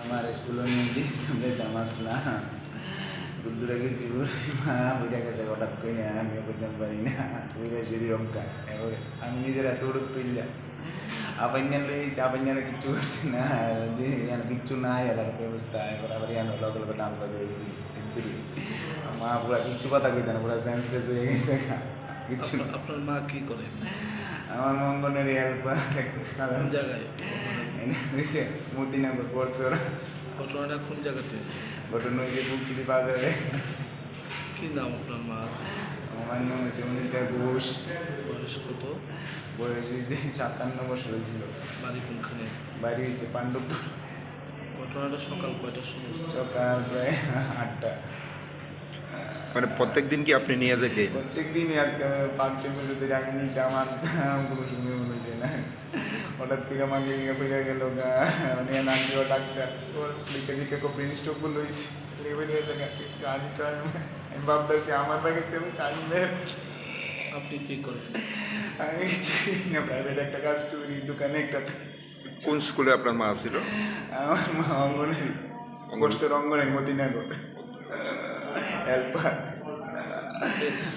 আমার স্কুলে নিয়ে যেতাম আসলাম গুড্ডুরা গেছি মা ওইটা গেছে হঠাৎ করে না আমিও করতাম পারি না ওইটা শরীর অঙ্কা এবার আমি নিজের এত উড়ুক তুললাম আপাইনাল রয়েছে আপাইনারা কিচ্ছু করছে না কিচ্ছু নাই এলাকার ব্যবস্থা এবার আবার ইয়ানো লগে লগে ডান্স বাজাইছি কিন্তু মা পুরা কিচ্ছু কথা কইতে না পুরা সেন্সলেস হয়ে গেছে কিচ্ছু আপনার মা কি করে? আমার মঙ্গনের হেল্পার কোন জায়গায়? মতিনগর পড়ছে ওরা ঘটনাটা কোন জায়গাতে হয়েছে? ঘটনা ওই যে পুকুরি বাজারে কি নাম আপনার মা? আমার নাম হচ্ছে অনিতা ঘোষ। বয়স কত? বয়স হয়েছে 57 বছর হয়েছিল। বাড়ি কোনখানে? বাড়ি হয়েছে পাণ্ডবপুর। ঘটনাটা সকাল কয়টার সময়? সকাল প্রায় 8টা। মানে প্রত্যেক দিন কি আপনি নিয়ে যেতে? প্রত্যেক দিনই আজকে 5-6 বছর ধরে আমি নিতে আমার কোনো সময় মনে হচ্ছে না। হঠাৎ করে আমাকে নিয়ে ফিরে গেল গা মানে নামছিল ডাক্তার ওর লিখে লিখে ব্রেন স্ট্রোক গুলো হয়েছে লেভেল হয়ে থাকে গাড়িটা আমি ভাবতেছি আমার বাড়িতে আমি সাইলে আপনি কি করেন? আমি না প্রাইভেট একটা কাজ করি দোকানে একটা। কোন স্কুলে আপনার মা ছিল? আমার মা অঙ্গনের কোর্সের অঙ্গনের মতিনগর হেল্পার।